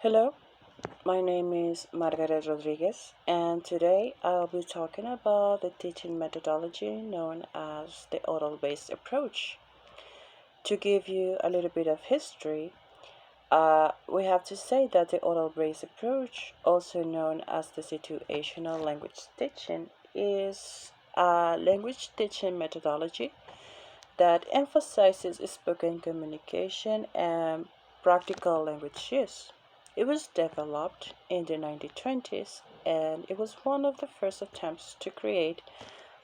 Hello, my name is Margaret Rodriguez, and today I'll be talking about the teaching methodology known as the oral based approach. To give you a little bit of history, we have to say that the oral based approach, also known as the situational language teaching, is a language teaching methodology that emphasizes spoken communication and practical language use. It was developed in the 1920s and it was one of the first attempts to create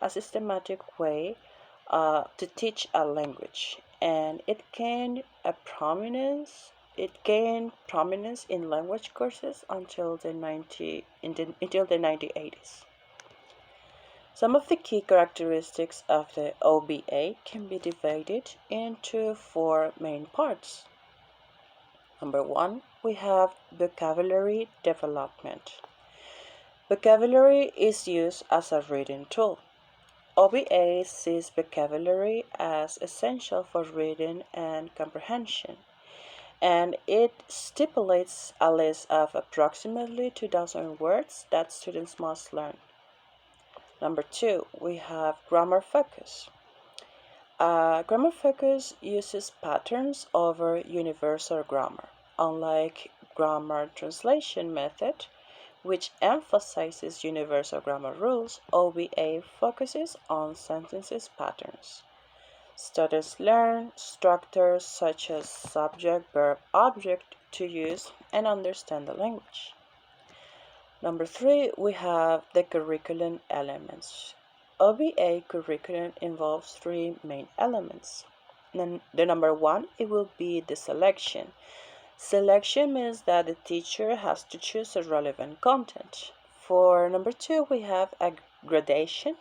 a systematic way to teach a language, and it gained prominence in language courses until the 1980s. Some of the key characteristics of the OBA can be divided into four main parts. Number one, we have vocabulary development. Vocabulary is used as a reading tool. OBA sees vocabulary as essential for reading and comprehension, and it stipulates a list of approximately 2,000 words that students must learn. Number two, we have grammar focus. Grammar focus uses patterns over universal grammar, unlike grammar translation method, which emphasizes universal grammar rules. OBA focuses on sentences patterns. Students learn structures such as subject, verb, object to use and understand the language. Number three, we have the curriculum elements. OBA curriculum involves three main elements. The number one, it will be the selection. Selection means that the teacher has to choose a relevant content. For number two, we have a gradation,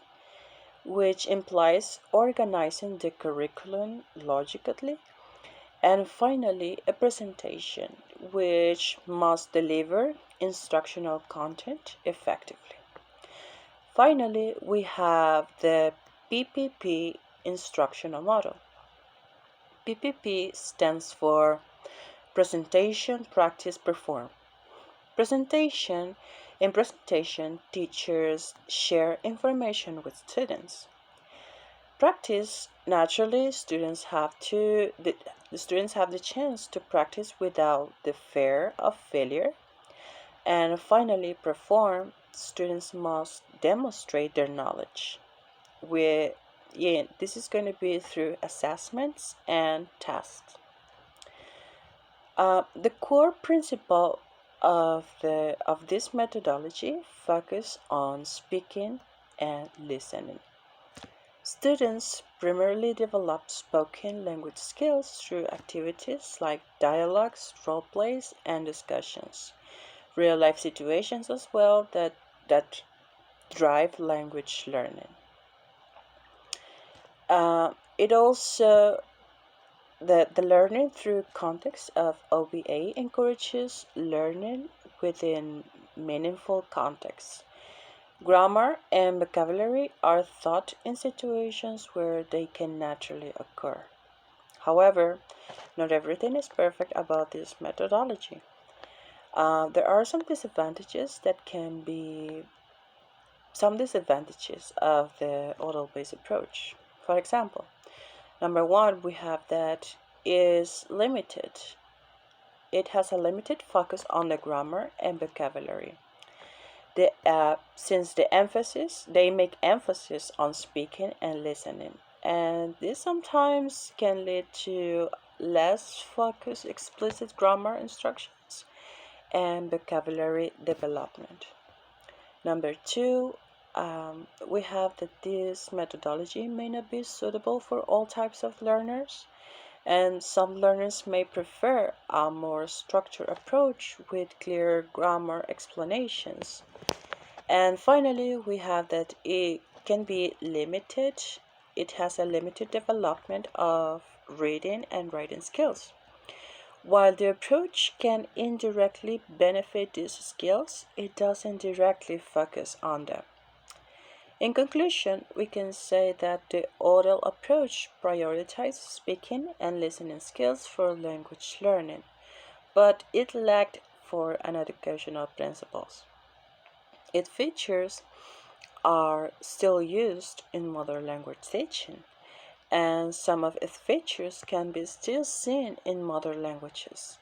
which implies organizing the curriculum logically. And finally, a presentation, which must deliver instructional content effectively. Finally, we have the PPP instructional model. PPP stands for Presentation, Practice, Perform. In presentation, teachers share information with students. Practice, naturally, the students have the chance to practice without the fear of failure. And finally, perform, students must demonstrate their knowledge. This is going to be through assessments and tasks. The core principle of this methodology focus on speaking and listening. Students primarily develop spoken language skills through activities like dialogues, role plays, and discussions. Real life situations as well that drive language learning. It also the learning through context of OBA encourages learning within meaningful contexts. Grammar and vocabulary are taught in situations where they can naturally occur. However, not everything is perfect about this methodology. There are some disadvantages of the oral-based approach. For example, number one, we have that is limited. It has a limited focus on the grammar and vocabulary. Since they make emphasis on speaking and listening, and this sometimes can lead to less focused explicit grammar instructions and vocabulary development. Number two, we have that this methodology may not be suitable for all types of learners, and some learners may prefer a more structured approach with clear grammar explanations. And finally, we have that it can be limited. It has a limited development of reading and writing skills. While the approach can indirectly benefit these skills, it doesn't directly focus on them. In conclusion, we can say that the oral approach prioritizes speaking and listening skills for language learning, but it lacked for an educational principles. Its features are still used in modern language teaching, and some of its features can be still seen in modern languages.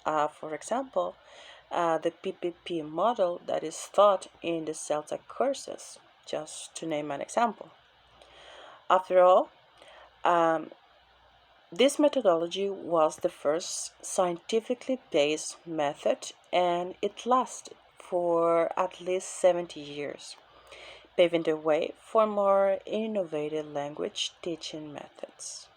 For example, the PPP model that is taught in the CELTA courses, just to name an example. After all, um, this methodology was the first scientifically based method, and it lasted for at least 70 years, paving the way for more innovative language teaching methods.